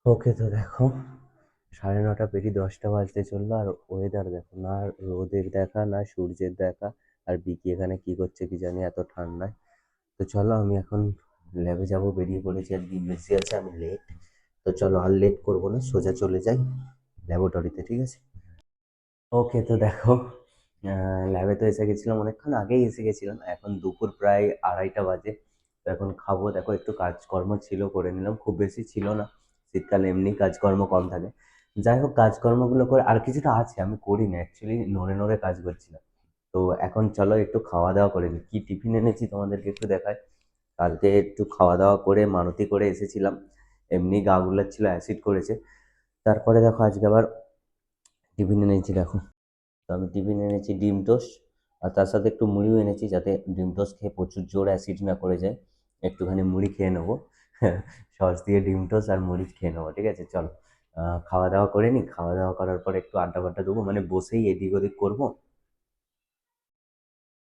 ওকে, তো দেখো 9:30 পেরিয়ে 10টা বাজতে চললো, আর ওয়েদার দেখো, না রোদের দেখা না সূর্যের দেখা। আর বিকি এখানে কি করছে কি জানি এত ঠান্ডায়। তো চলো আমি এখন ল্যাবে যাব, বেরিয়ে পড়েছি, আর দিন বেশি আছে, আমি লেট। তো চলো আর লেট করবো না, সোজা চলে যাই ল্যাবরেটরিতে, ঠিক আছে? ওকে, তো দেখো ল্যাবে তো এসে গেছিলাম, অনেকক্ষণ আগেই এসে গেছিলাম। এখন দুপুর প্রায় 2:30 বাজে। তো এখন খাবো, দেখো একটু কাজকর্ম ছিল করে নিলাম, খুব বেশি ছিল না। শীতকালে এমনি কাজকর্ম কম থাকে। যাই হোক, কাজকর্মগুলো করে আর কিছুটা আছে আমি করিনি, অ্যাকচুয়ালি নড়ে নড়ে কাজ করছিলাম। তো এখন চলো একটু খাওয়া দাওয়া করে নিই। কি টিফিন এনেছি তোমাদেরকে একটু দেখাই। কালকে একটু খাওয়া দাওয়া করে মারুতি করে এসেছিলাম, এমনি গা গুলাচ্ছিল, অ্যাসিড করেছে। তারপরে দেখো আজকে আবার টিফিন এনেছি, দেখো। তো আমি টিফিন এনেছি ডিম টোস্ট, আর তার সাথে একটু মুড়িও এনেছি, যাতে ডিম টোস্ট খেয়ে প্রচুর জোর অ্যাসিড না করে যায়। একটুখানি মুড়ি খেয়ে নেবো। সস দিয়ে ডিম টোস্ট আর মুড়ি খেয়ে নেবো, ঠিক আছে? চলো খাওয়া দাওয়া করে নিই, খাওয়া দাওয়া করার পর একটু আড্ডা ফাড্ডা দেবো, মানে বসেই এদিক ওদিক করবো।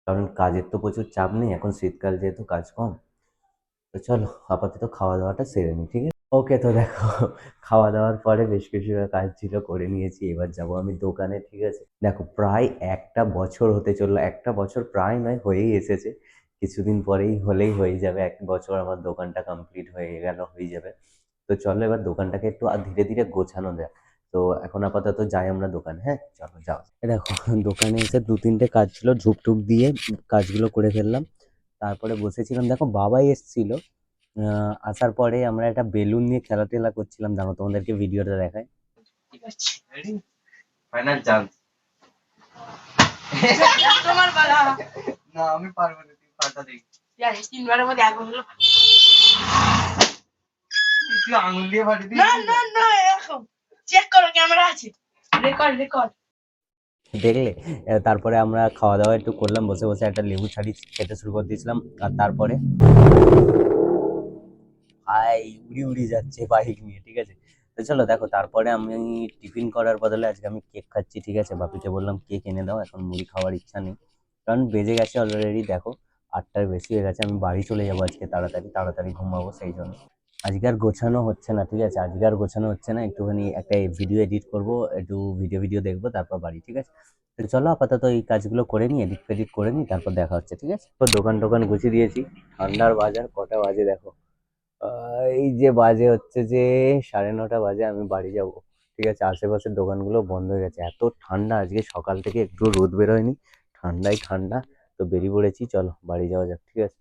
কারণ কাজের তো প্রচুর চাপ নেই এখন, শীতকাল যেহেতু কাজ কম। তো চলো আপাতত খাওয়া দাওয়াটা সেরে নিই, ঠিক আছে? ওকে, তো দেখো খাওয়া দাওয়ার পরে বেশ কিছু কাজ ছিল করে নিয়েছি, এবার যাব আমি দোকানে, ঠিক আছে? দেখো প্রায় একটা বছর হতে চললো, একটা বছর প্রায় নয়, হয়েই এসেছে। কিছুদিন পরেই হলেই হয়ে যাবে 1 বছর, আমার দোকানটা কমপ্লিট হয়ে গেল, হয়ে যাবে। তো চলো এবার দোকানটাকে একটু আর ধীরে ধীরে গোছানো যাক। তো এখন আপাতত যাই আমরা দোকানে, হ্যাঁ চলো যাও। দেখো দোকানে এসে 2-3টে কাজ ছিল, ঝুপটুপ দিয়ে কাজগুলো করে ফেললাম। তারপরে বসেছিলাম, দেখো বাবাই এসেছিল। আসার পরে আমরা একটা বেলুন নিয়ে খেলা টেলা করছিলাম, দেখো তোমাদেরকে ভিডিওটা দেখায়। ঠিক আছে, রেডি, ফাইনাল চান্স। তোমার পালা। না আমি পারবো না, তুই পাল্টা দে। জানি 3বারের মধ্যে একবার হলো। তুই আঙুল দিয়ে ফাটিয়ে দিবি? না না না, এরকম চেক করো, ক্যামেরা আছে, রেকর্ড রেকর্ড। দেখলে? তারপরে আমরা খাওয়া দাওয়া একটু করলাম, বসে বসে একটা লেবু ছাড়ি খেতে শুরু করে দিয়েছিলাম। আর তারপরে ভাই উড়ি উড়ি যাচ্ছে বাইক নিয়ে, ঠিক আছে? তো চলো দেখো, তারপরে আমি টিফিন করার বদলে আজকে আমি কেক খাচ্ছি, ঠিক আছে? বাপিকে বললাম কেক এনে দাও, এখন মুড়ি খাওয়ার ইচ্ছা নেই। কারণ বেজে গেছে অলরেডি, দেখো 8টার বেশি হয়ে গেছে, আমি বাড়ি চলে যাবো আজকে, তাড়াতাড়ি তাড়াতাড়ি ঘুমাবো, সেই জন্য। আজকে আর গোছানো হচ্ছে না, ঠিক আছে? আজকে আর গোছানো হচ্ছে না, একটুখানি একটা ভিডিও এডিট করব, একটু ভিডিও ভিডিও দেখবো, তারপর বাড়ি, ঠিক আছে? তো চলো আপাতত এই কাজগুলো করে নিই, এডিট ফেডিট করে নিই, তারপর দেখা হচ্ছে, ঠিক আছে? তো দোকান টোকান গুছিয়ে দিয়েছি। ঠান্ডার বাজার, কটা বাজে দেখো। এই যে বাজে হচ্ছে যে 9:30 বাজে, আমি বাড়ি যাব, ঠিক আছে? আশেপাশের দোকানগুলো বন্ধ হয়ে গেছে, এত ঠান্ডা আজকে, সকাল থেকে একটু রোদ বেরোয়নি, ঠান্ডাই ঠান্ডা। তো বেরিয়ে পড়েছি, চলো বাড়ি যাওয়া যাক, ঠিক আছে?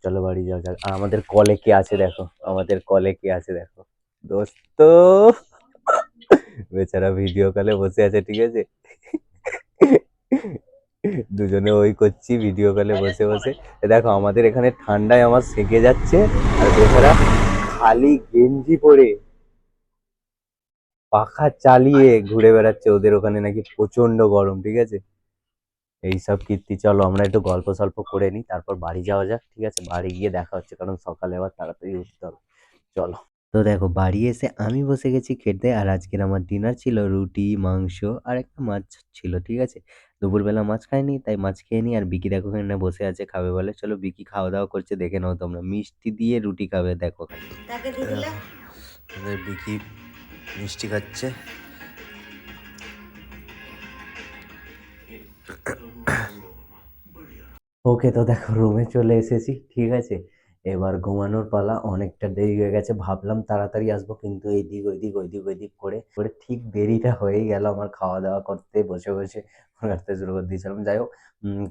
চলো বাড়ি যাওয়া যাক। আর আমাদের কলে কে আছে দেখো, আমাদের কলে কে আছে দেখো, দোস্ত। বেচারা ভিডিও কলে বসে আছে, ঠিক আছে? দুজনে ওই করছি ভিডিও কলে বসে বসে। দেখো আমাদের এখানে ঠান্ডায় আমার সেঁকে যাচ্ছে, আর বেচারা খালি গেঞ্জি পরে পাখা চালিয়ে ঘুরে বেড়াচ্ছে, ওদের ওখানে নাকি প্রচন্ড গরম, ঠিক আছে? এইসব কীর্তি। চলো আমরা একটু গল্প সল্প করে নিই, তারপর বাড়ি যাওয়া যাক, ঠিক আছে? বাড়ি গিয়ে দেখা হচ্ছে, কারণ সকালে আবার তাড়াতাড়ি উঠতে হবে। চলো। তো দেখো বাড়ি এসে আমি বসে গেছি খেতে, আর আজকের আমার ডিনার ছিল রুটি, মাংস আর একটা মাছ ছিল, ঠিক আছে? দুপুরবেলা মাছ খাইনি, তাই মাছ খেয়ে নি। আর বিকি দেখো এখানে বসে আছে, খাবে বলে। চলো বিকি খাওয়া দাওয়া করছে, দেখে নাও তোমরা, মিষ্টি দিয়ে রুটি খাবে, দেখো খালি। তাকে দিয়ে দিলে। আমাদের বিকি মিষ্টি খাচ্ছে। ওকে, তো দেখো রুমে চলে এসেছি, ঠিক আছে? এবার ঘুমানোর পালা, অনেকটা দেরি হয়ে গেছে, ভাবলাম তাড়াতাড়ি আসবো, কিন্তু এইদিক ওইদিক ওইদিক ওইদিক করে করে ঠিক দেরিটা হয়েই গেল আমার, খাওয়া দাওয়া করতে বসে বসে রাখতে শুরু করে দিয়েছিলাম। যাই হোক,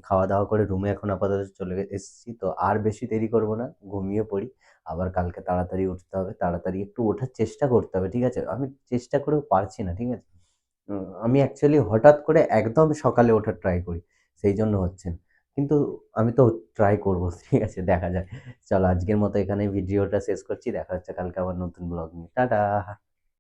খাওয়া দাওয়া করে রুমে এখন আপাতত চলে এসেছি, তো আর বেশি দেরি করব না, ঘুমিয়ে পড়ি। আবার কালকে তাড়াতাড়ি উঠতে হবে, তাড়াতাড়ি একটু ওঠার চেষ্টা করতে হবে, ঠিক আছে? আমি চেষ্টা করেও পারছি না, ঠিক আছে? আমি অ্যাকচুয়ালি হঠাৎ করে একদম সকালে ওঠার ট্রাই করি, সেই জন্য হচ্ছে না। কিন্তু আমি তো ট্রাই করবো, ঠিক আছে? দেখা যাক। চলো আজকের মতো এখানে ভিডিওটা শেষ করছি, দেখা হচ্ছে কালকে আবার নতুন ব্লগ নিয়ে, টাটা।